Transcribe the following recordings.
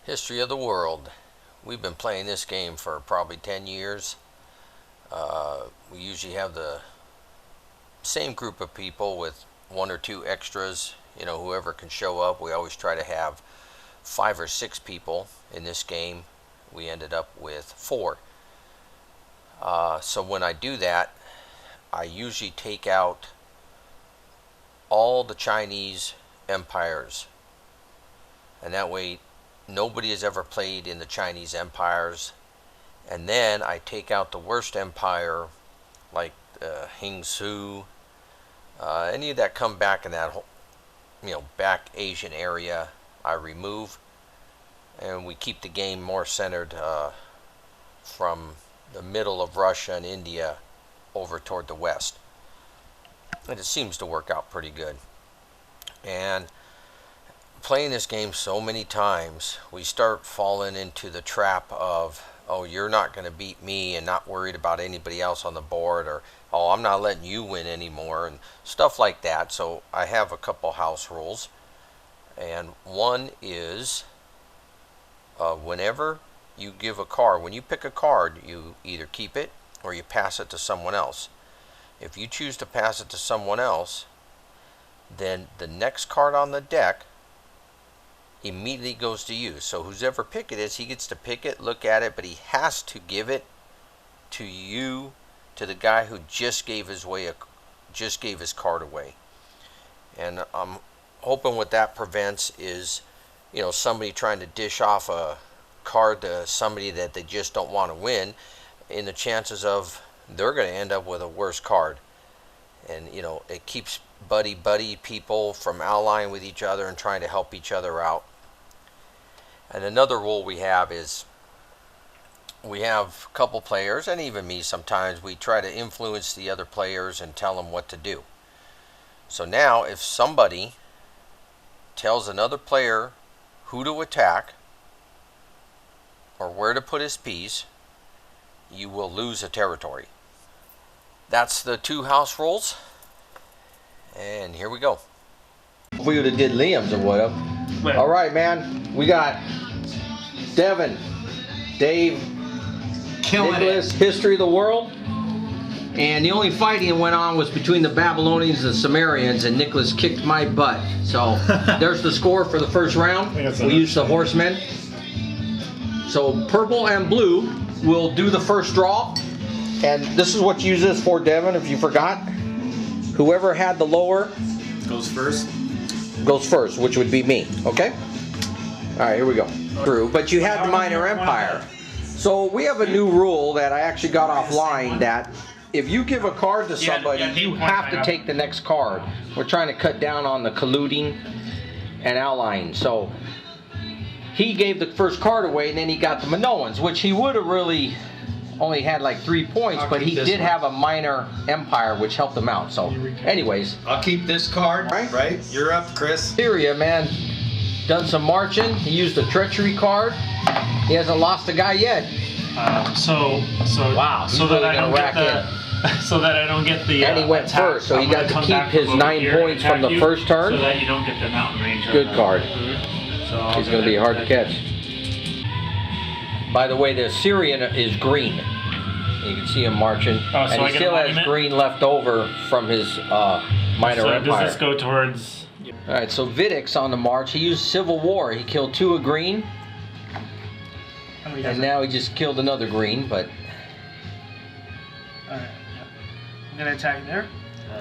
History of the world. We've been playing this game for probably 10 years. We usually have the same group of people with one or two extras. You know, whoever can show up. We always try to have 5 or 6 people in this game. We ended up with 4. So when I do that, I usually take out all the Chinese empires, and that way nobody has ever played in the Chinese empires. And then I take out the worst empire, like Hingsu, any that come back in that whole, back Asian area, I remove, and we keep the game more centered from the middle of Russia and India over toward the west. And it seems to work out pretty good. And playing this game so many times, we start falling into the trap of, oh, you're not going to beat me, and not worried about anybody else on the board, or, oh, I'm not letting you win anymore, and stuff like that. So I have a couple house rules, and one is whenever you give a card, when you pick a card, you either keep it or you pass it to someone else. If you choose to pass it to someone else, then the next card on the deck immediately goes to you. So whoever pick it is, he gets to pick it, look at it, but he has to give it to you, to the guy who just gave his card away. And I'm hoping what that prevents is, somebody trying to dish off a card to somebody that they just don't want to win, in the chances of they're going to end up with a worse card. And it keeps buddy people from allying with each other and trying to help each other out. And another rule we have is, we have a couple players, and even me sometimes, we try to influence the other players and tell them what to do. So now if somebody tells another player who to attack or where to put his piece, you will lose a territory. That's the 2 house rules, and here we go. If we would have did Liam's, it would have. All right, man. We got Devin, Dave, Nicholas, History of the World. And the only fighting that went on was between the Babylonians and the Sumerians, and Nicholas kicked my butt. So there's the score for the first round. We used the horsemen. So purple and blue will do the first draw. And this is what you use this for, Devin, if you forgot. Whoever had the lower goes first, which would be me. Okay? All right, here we go. Through. But you had the minor empire. So we have a new rule that I actually got offline, that if you give a card to somebody, you have to take the next card. We're trying to cut down on the colluding and allying. So he gave the first card away, and then he got the Minoans, which he would have really only had like 3 points, but he did have a minor empire, which helped him out. So anyways, I'll keep this card. Right? You're up, Chris. Syria, man, done some marching. He used the treachery card. He hasn't lost a guy yet. Wow. So that I don't get the and he went attack. first, so he got to keep his 9 points from the first turn. So that you don't get the mountain range. Good card. So he's going to be hard to catch. By the way, the Syrian is green. You can see him marching, and he still has green left over from his minor empire. Does this go towards? All right, so Vidic's on the march. He used Civil War. He killed 2 of green, and now he just killed another green. But alright, I'm gonna attack there.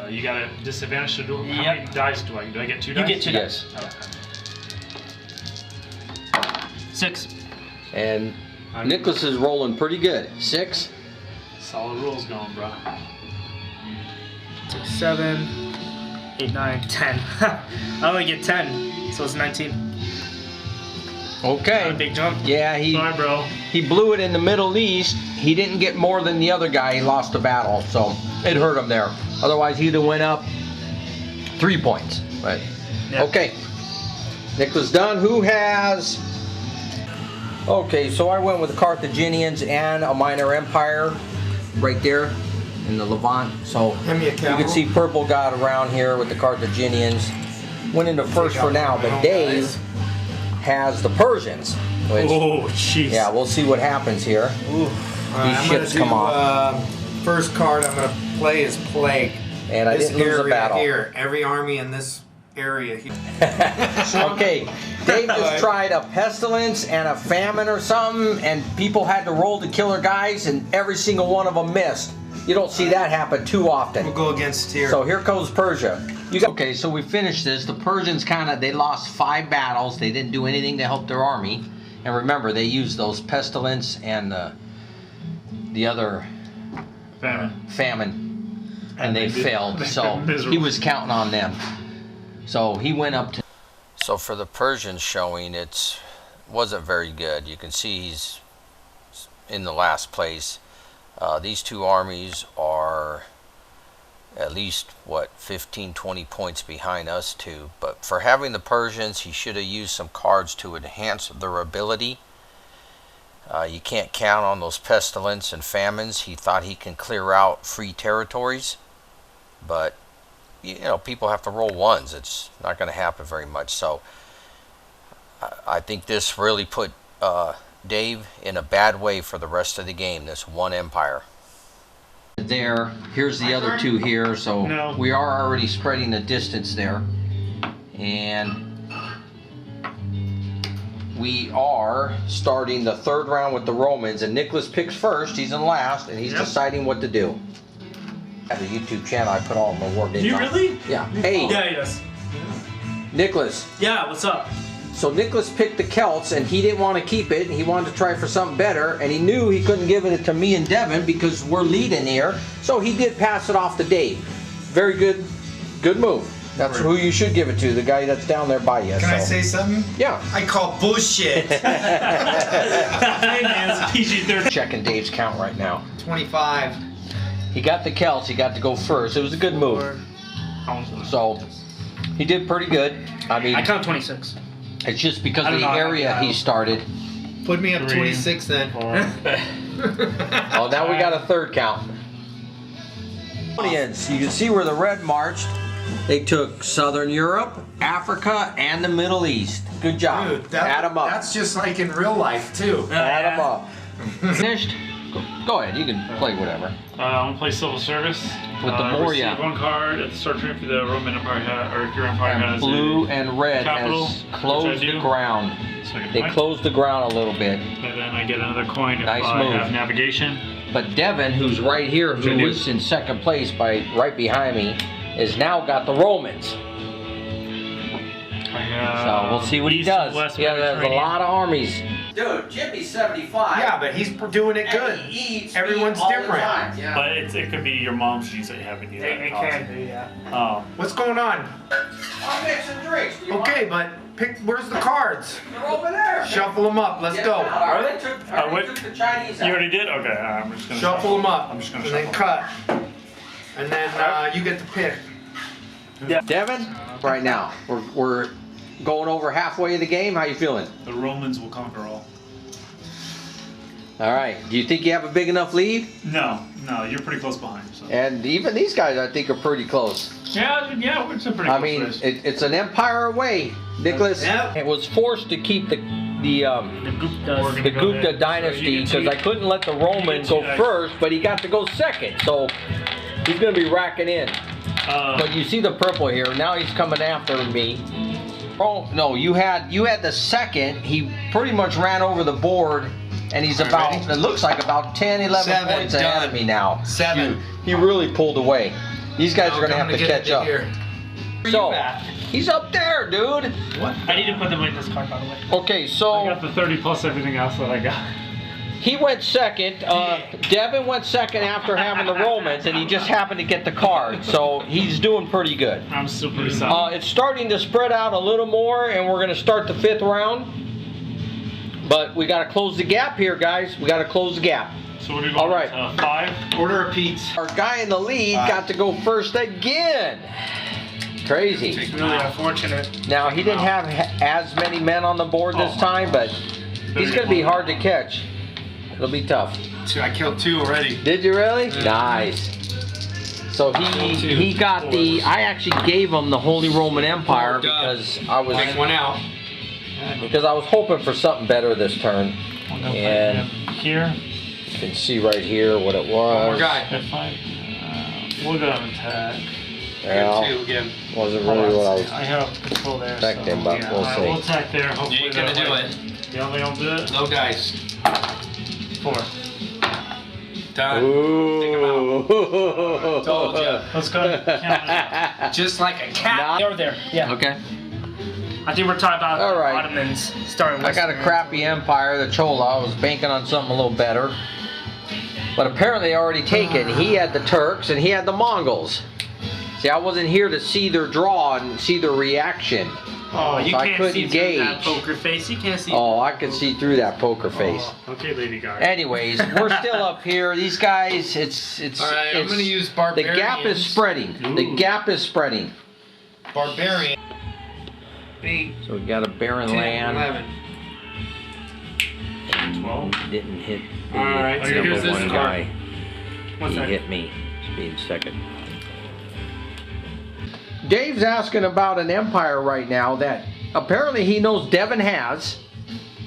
You got a disadvantage to do. How many dice do I get? Do I get 2 dice? You get 2 yes. dice. 6. And Nicholas is rolling pretty good. 6. Solid rules going, bro. 6, 7, 8, 9, 10. I only get 10, so it's 19. Okay. Not a big jump. Yeah, Sorry, bro. he blew it in the Middle East. He didn't get more than the other guy. He lost the battle, so it hurt him there. Otherwise, he'd have went up 3 points. But okay, Nicholas done. Who has? Okay, so I went with the Carthaginians and a minor empire right there in the Levant. So you can see purple got around here with the Carthaginians. Went into first for now, but Dave has the Persians. Which, Oh, jeez. yeah, we'll see what happens here. These ships come off. First card I'm gonna play is Plague. And I didn't lose a battle. Here, every army in this area here. Okay, Dave just tried a pestilence and a famine or something, and people had to roll to kill their guys, and every single one of them missed. You don't see that happen too often. We'll go against here. So here goes Persia. Okay, so we finished this. The Persians they lost 5 battles. They didn't do anything to help their army. And remember, they used those pestilence and the other famine. And they failed. So he was counting on them. So he went up to... So for the Persians showing, it wasn't very good. You can see he's in the last place. These two armies are at least, what, 15, 20 points behind us two. But for having the Persians, he should have used some cards to enhance their ability. You can't count on those pestilence and famines. He thought he can clear out free territories. But, you know, people have to roll ones. It's not going to happen very much. So I think this really put Dave in a bad way for the rest of the game, this one empire. There, here's the other two here, so we are already spreading the distance there. And we are starting the 3rd round with the Romans, and Nicholas picks first, he's in last, and he's deciding what to do. I have a YouTube channel, I put all my work in. You really? Yeah. Hey. Yeah, he does. Nicholas. Yeah, what's up? So Nicholas picked the Celts, and he didn't want to keep it, and he wanted to try for something better, and he knew he couldn't give it to me and Devin because we're leading here, so he did pass it off to Dave. Very good move. That's who you should give it to, the guy that's down there by you. Can I say something? Yeah. I call bullshit. Hey man, it's PG-13. Checking Dave's count right now. 25. He got the Celts, he got to go first. It was a good move. So, he did pretty good. I mean, I count 26. It's just because of the area he started. Put me up 26 then. Oh, now we got a 3rd count. Audience, you can see where the red marched. They took Southern Europe, Africa, and the Middle East. Good job. Dude, Add them up. That's just like in real life too. Add them up. Finished? Go ahead, you can play whatever. I'm gonna play Civil Service. With the Moria. Receive 1 card at the start turn for the Roman Empire, or if your empire And has blue and red capital, has closed the ground. So I get They point. closed the ground a little bit. And then I get another coin if Nice I move. have navigation. But Devin, who's right here, who was in 2nd place right behind me, has now got the Romans. I have So we'll see what he East does. and West Yeah, there's a Mediterranean. lot of armies. Dude, Jimmy's 75. Yeah, but he's doing it good. Everyone's different. But it could be your mom's genes that you haven't used. It can be, yeah. What's going on? I'm mixing drinks. Okay, but where's the cards? They're over there. Shuffle them up. Let's go. I already took the Chinese out. You already did? Okay, I'm just gonna Shuffle them up. I'm just gonna and then shuffle cut. And then you get to pick. Devin, right now, we're going over halfway of the game. How you feeling? The Romans will conquer all. All right. Do you think you have a big enough lead? No, you're pretty close behind. So. And even these guys, I think, are pretty close. Yeah, it's a pretty I close mean, race. it's an empire away, Nicholas. Yep. It was forced to keep the Gupta dynasty because I couldn't let the Romans go first, but he got to go second. So he's going to be racking in. But you see the purple here. Now he's coming after me. Oh no, you had the second. He pretty much ran over the board, and he's about. It looks like about 10, 11 points ahead of me now. 7. He really pulled away. These guys are going to have to catch up. Here. So he's up there, dude. What? I need to put them in this card, by the way. Okay, so I got the 30 plus everything else that I got. he went second. Devin went second after having the Romans, and he just happened to get the card. So he's doing pretty good. I'm still pretty solid. It's starting to spread out a little more, and we're going to start the 5th round. But we got to close the gap here, guys. We got to close the gap. So what are we going? All right. 5. Order of Pete's. Our guy in the lead got to go first again. Crazy. It's really unfortunate. Now, he didn't have as many men on the board this time, but he's going to be hard to catch. It'll be tough. I killed 2 already. Did you really? Nice. So he got the. I actually gave him the Holy Roman Empire because I was. Take one out. because I was hoping for something better this turn. We'll go And here. you can see right here what it One more was. guy. We'll go on attack. Well, Two again. wasn't really what I was I have control there. expecting, so, but yeah. we'll Alright, see. we'll attack there. Hopefully You ain't gonna they'll do like- it. Yeah, they don't do it. No dice. 4. Done. Ooh. Told ya. Let's go. Count Just like a cat. They were there. Yeah. Okay. I think we're talking about All the right. Ottomans starting. I got a crappy empire, the Chola. I was banking on something a little better. But apparently they already taken. He had the Turks and he had the Mongols. See, I wasn't here to see their draw and see their reaction. Oh, you So I can't couldn't see through that gauge. poker face. You can't see. Oh, I could see through that poker face. Oh, okay, Lady Gaga. Anyways, we're still up here. These guys, it's All right, I'm it's- gonna use the barbarians. gap is spreading. The Ooh. gap is spreading. Barbarian. 8, So we got a barren 10, land. 11. 12. Didn't hit the Alright, so number here's this one card. guy. What's He that? hit me. Being second. Dave's asking about an empire right now that apparently he knows Devin has.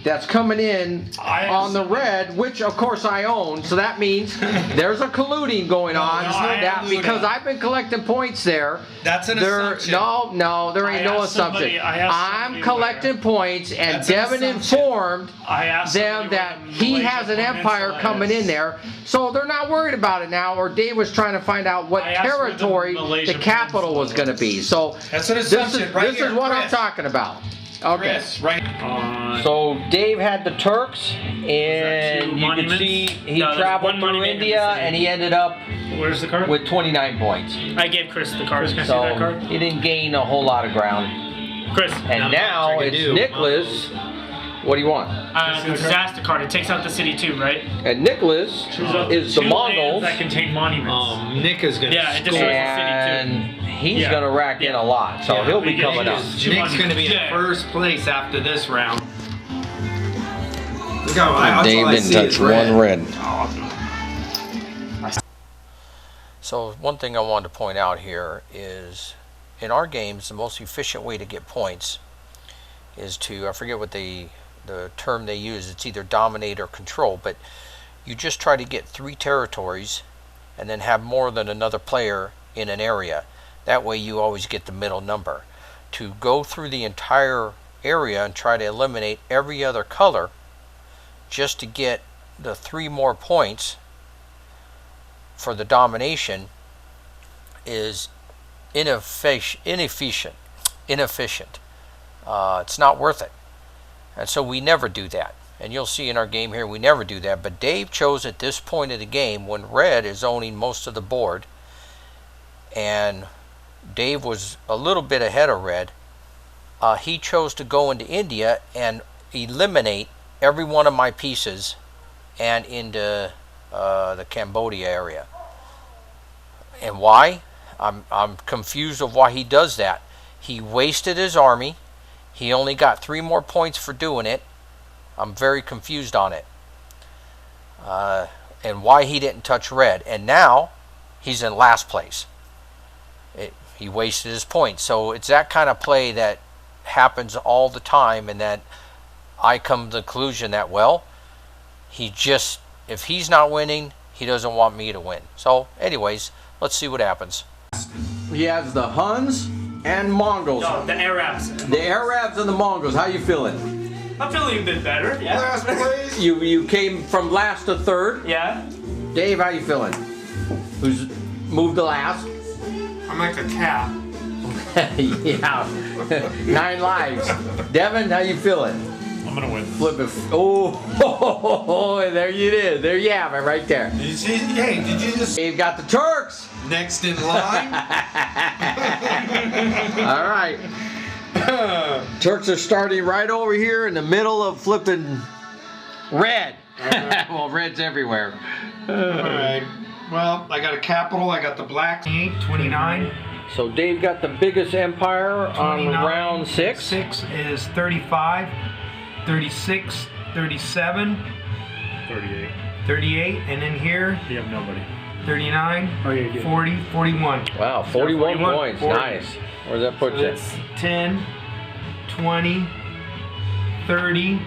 That's coming in I on the red, which of course I own. So that means there's a colluding going on. I that am because I've been collecting points there. That's an There, assumption. no, there ain't I no asked somebody- assumption. I asked I'm somebody collecting points, and That's an Devin assumption. informed I asked them somebody that where the he Malaysia has an empire Peninsula coming is. in there, so they're not worried about it now. Or Dave was trying to find out what I asked where the territory Malaysia the capital was going to be. So That's an this assumption is right this here. is what I'm Chris. talking about. Okay. Chris, right? So Dave had the Turks, and two you can monuments? see he No, there's traveled one through monument in the India, city. and he ended up Where's the card? with 29 points. I gave Chris the card. Chris, can I see So that card? he didn't gain a whole lot of ground. Chris, And Not now much I can it's do. Nicholas. What do you want? the disaster card. It takes out the city too, right? And Nicholas is the Two Mongols, lands that contain monuments. Nick is gonna. Yeah, it destroys the city and he's Yeah. gonna rack in a lot. So Yeah. he'll be We get coming up. his- Nick's gonna be in Yeah. first place after this round. Look how that's Dave all I didn't see touch is red. one red. Oh, So one thing I wanted to point out here is, in our games, the most efficient way to get points is to, I forget what the term they use, it's either dominate or control, but you just try to get 3 territories and then have more than another player in an area. That way you always get the middle number. To go through the entire area and try to eliminate every other color just to get the 3 more points for the domination is inefficient. It's not worth it. And so we never do that. And you'll see in our game here we never do that. But Dave chose at this point of the game when red is owning most of the board, and Dave was a little bit ahead of red. He chose to go into India and eliminate every one of my pieces and into the Cambodia area. And why? I'm confused of why he does that. He wasted his army. He only got 3 more points for doing it. I'm very confused on it. And why he didn't touch red. And now he's in last place. He wasted his points. So it's that kind of play that happens all the time, and that I come to the conclusion that, well, if he's not winning, he doesn't want me to win. So anyways, let's see what happens. He has the Huns and Mongols. No, the Arabs. The Arabs and the Mongols. How you feeling? I'm feeling a bit better. Yeah. Last place. You came from last to third. Yeah. Dave, how you feeling? Who's moved to last? I'm like a cat. Yeah. 9 lives. Devin, how you feeling? I'm gonna win. Flip it. Oh, there you is. There you have it right there. Did you see? Hey, did you just Dave got the Turks. next in line? All right. Turks are starting right over here in the middle of flipping red. Well, red's everywhere. All right. Well, I got a capital. I got the black. 29. So Dave got the biggest empire on 29. round 6. 6 is 35, 36, 37, 38. 38, and then here You have nobody. 39, Oh, yeah, you do. 40, 41. Wow, 41 41, points. 40. Nice. Where's that put So you? that's 10, 20, 30,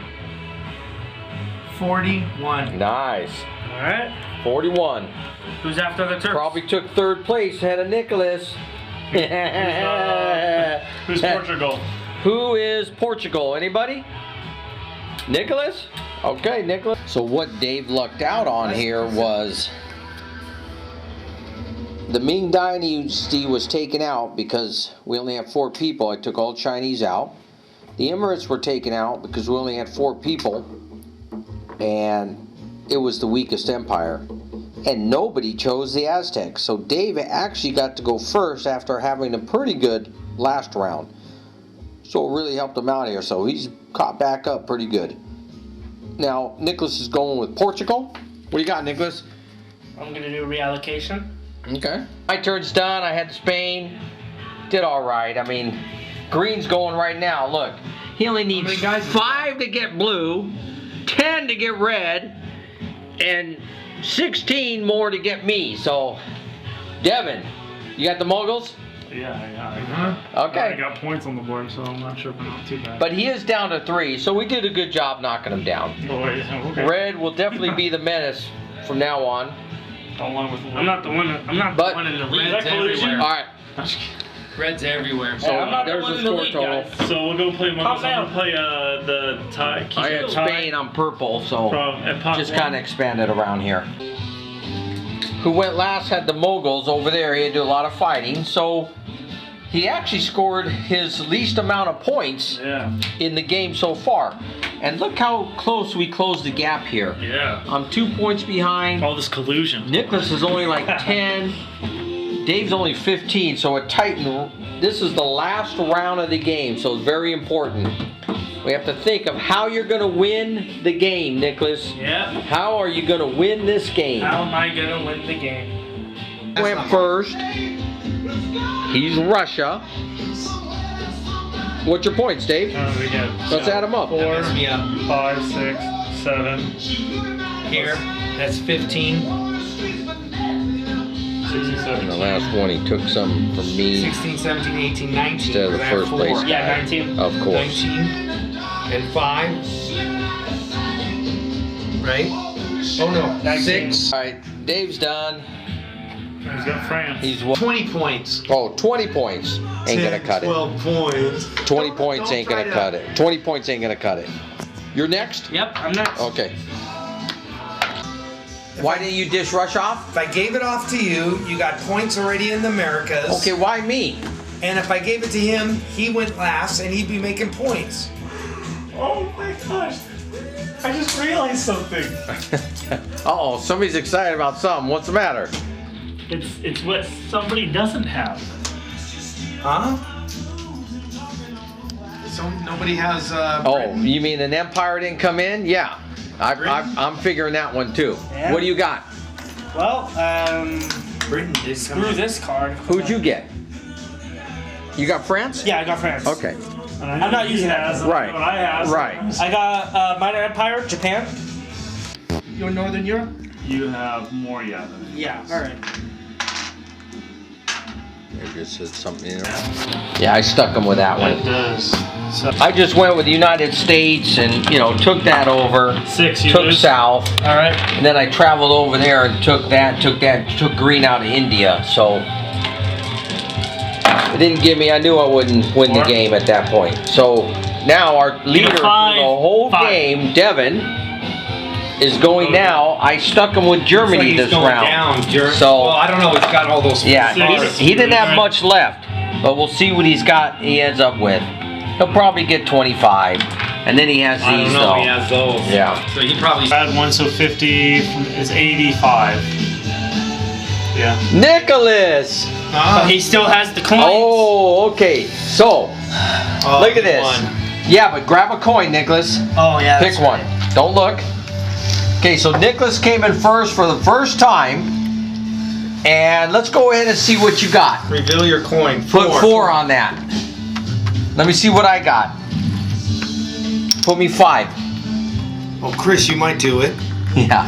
41. Nice. All right. 41. Who's after the Turks? Probably took third place ahead of Nicholas. Who's Portugal? Who is Portugal? Anybody? Nicholas? Okay, Nicholas. So what Dave lucked out on here was the Ming Dynasty was taken out because we only have 4 people. I took all Chinese out. The Emirates were taken out because we only had 4 people. And it was the weakest empire. And nobody chose the Aztecs. So Dave actually got to go first after having a pretty good last round. So it really helped him out here. So he's caught back up pretty good. Now, Nicholas is going with Portugal. What do you got, Nicholas? I'm going to do reallocation. Okay. My turn's done. I had Spain. Did all right. I mean, green's going right now. Look, he only needs 5 to get blue, 10 to get red, and 16 more to get me. So, Devin, you got the Muggles? Yeah. Okay. I got points on the board, so I'm not sure if I'm not too bad. But he is down to 3, so we did a good job knocking him down. Oh, wait, okay. Red will definitely be the menace from now on. Along with I'm not the one. I'm not But- the one in the Is lead. that collusion? All right. Red's everywhere. So I'm not the there's one the in the score lead, total. guys. So we'll go play Muggles. down. I'm gonna play the tie. I had Spain on purple, so From pot just one. kind of expanded around here. Who went last had the Mughals over there. He had to do a lot of fighting, so he actually scored his least amount of points Yeah. in the game so far. And look how close we closed the gap here. Yeah. I'm 2 points behind. All this collusion. Nicholas is only like 10. Dave's only 15, so it tightened. This is the last round of the game, so it's very important. We have to think of how you're going to win the game, Nicholas. Yep. How are you going to win this game? How am I going to win the game? Went first. He's Russia. What's your points, Dave? We get Let's add them up. 4, Mess me up. 5, 6, 7, Here, that's 15. 67. In the last one, he took some from me 16, 17, 18, 19. instead of the I have first 4. place guy. Yeah, 19. Of course. 19 and 5. Right? Oh no, 6. All right, Dave's done. He's got France. He's 20 points. 20 points. Ain't gonna cut it. 12 points. 20 points Don't ain't gonna try cut to- it. 20 points ain't gonna cut it. You're next? Yep, I'm next. Okay. Why didn't you dish Rush off? If I gave it off to you, you got points already in the Americas. Okay, why me? And if I gave it to him, he went last and he'd be making points. Oh my gosh. I just realized something. Uh-oh, somebody's excited about something. What's the matter? It's what somebody doesn't have. Huh? So nobody has. Oh, you mean an Empire didn't come in? Yeah. I'm figuring that one too. Yeah. What do you got? Well, Britain did come screw in. this card. Who'd you get? You got France? Yeah, I got France. Okay. I'm not using that. Right. What I have. Right. I got Minor Empire, Japan. You're Northern Europe? You have more, yeah. Than me. Yeah, alright. I just said something in there. Yeah, I stuck him with that It one. does. So, I just went with the United States and, took that over. 6, you Took lose. south. Alright. And then I traveled over there and took green out of India. So it didn't give me, I knew I wouldn't win the game at that point. So now our leader for the 5, whole 5. game, Devin, is going now. I stuck him with Germany He's this going round. down, Germany. So- well, I don't know. He's got all those. Yeah, Six. he didn't have much left, but we'll see what he ends up with. He'll probably get 25, and then he has I don't these know. though. He has those. Yeah. So he probably. Add 1, so 50 is 85. Yeah. Nicholas! But he still has the coins. Oh, okay. So, look at this. Yeah, but grab a coin, Nicholas. Oh, yeah. Pick one. Don't look. Okay, so Nicholas came in first for the first time. And let's go ahead and see what you got. Reveal your coin. Put 4 on that. Let me see what I got. Put me 5. Well, Chris, you might do it. Yeah.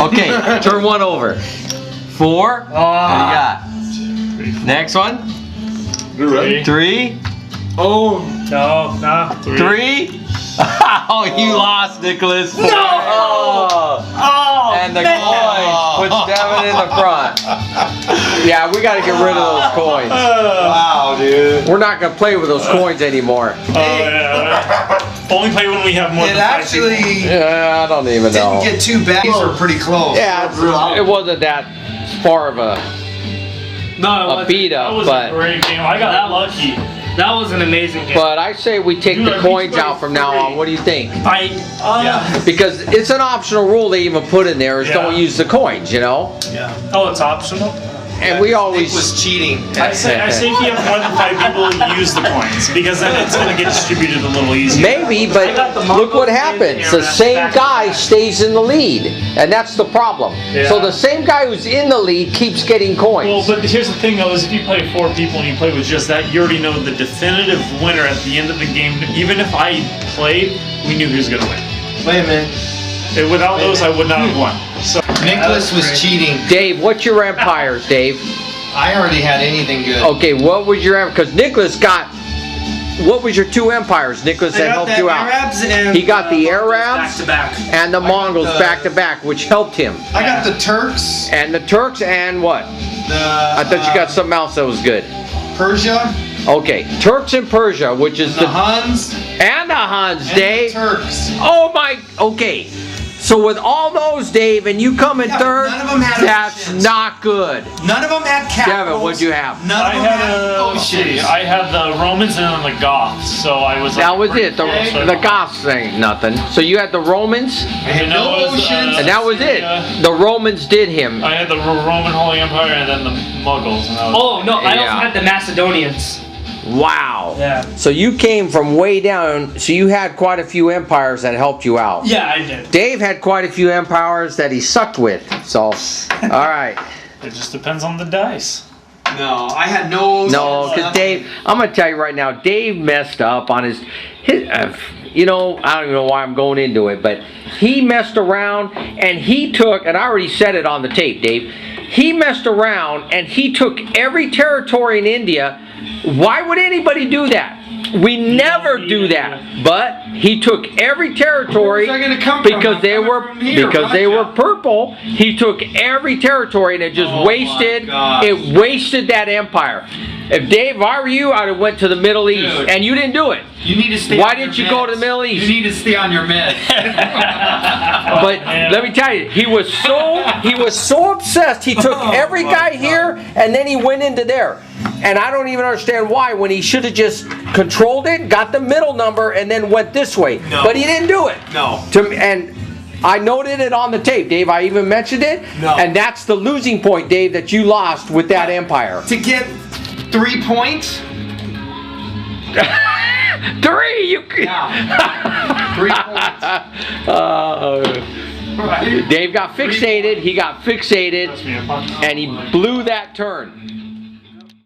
Okay, turn 1 over. 4. What do you got? Next one. 3. 3. Oh, No, 3. 3. Oh, you lost, Nicholas. No! Oh, And the man. coins puts Devin in the front. Yeah, we got to get rid of those coins. Wow, dude. We're not going to play with those coins anymore. Oh, yeah. Only play when we have more It than 5 people. actually Yeah, I don't even know. didn't get too bad. These were pretty close. Yeah, it wasn't that far of a beat That up, was but a great game. I got lucky. That was an amazing game. I say we take Dude, the I coins beat out from now on. What do you think? Because it's an optional rule they even put in there is Yeah. don't use the coins, you know? Oh, it's optional? And we Nick always was cheating. I say if you have more than 5 people, use the coins because then it's gonna get distributed a little easier. maybe, but look what happens. The same guy stays in the lead, and that's the problem. Yeah. So the same guy who's in the lead keeps getting Well, coins. but here's the thing though, is if you play 4 people and you play with just that, you already know the definitive winner at the end of the game. Even if I played, we knew he was gonna win. Wait a minute. Without those, I would not have won. So Nicholas was cheating. Dave, what's your empires, Dave? I already had anything good. Okay, what was your because Nicholas got what was your 2 empires? Nicholas that helped you out. Arabs and He got the Back Arabs to back. and the Mongols the- back to back, which helped him. I got the Turks. And the Turks and what? I thought you got something else that was good. Persia. Okay, Turks and Persia, which is The Huns. and the Huns, And Dave. the Turks. Oh my, okay. So with all those, Dave, and you come in Yeah, but third, none of them had that's oceans. not good. None of them had capitals. Devin, what'd you have? None I of them had had let's see, oceans. I had the Romans and then the Goths, so I was. That was it. Okay. The Goths thing, nothing. So you had the Romans, And no that was, oceans. and that was it. The Romans did him. I had the Roman Holy Empire and then the Mughals. And that was Oh, no, I Yeah. also had the Macedonians. Wow. Yeah. So you came from way down. So you had quite a few empires that helped you out. Yeah, I did. Dave had quite a few empires that he sucked with. So, all right. It just depends on the dice. No, I had no. No, because Dave, I'm gonna tell you right now, Dave messed up on his you know, I don't even know why I'm going into it, but he messed around and he took, and I already said it on the tape, Dave. He messed around and he took every territory in India. Why would anybody do that? We never do that. But he took every territory Where's that gonna come from? because I'm they coming were from here, because they were Russia. purple. He took every territory and it just Oh my wasted. God. It wasted that empire. If Dave, if I were you, I'd have went to the Middle East, Dude. and you didn't do it. You need to stay. Why on your didn't you go to the meds. Middle East? You need to stay on your meds. But let me tell you, he was so obsessed. He took Oh every my guy God. here, and then he went into there. And I don't even understand why. When he should have just controlled it, got the middle number, and then went this way. No. But he didn't do it. No. And I noted it on the tape, Dave. I even mentioned it. No. And that's the losing point, Dave, that you lost with that empire. To get 3 points. 3. You. Yeah. 3 points. Right. Dave got fixated. He got fixated, That's me, a bunch. and he blew that turn.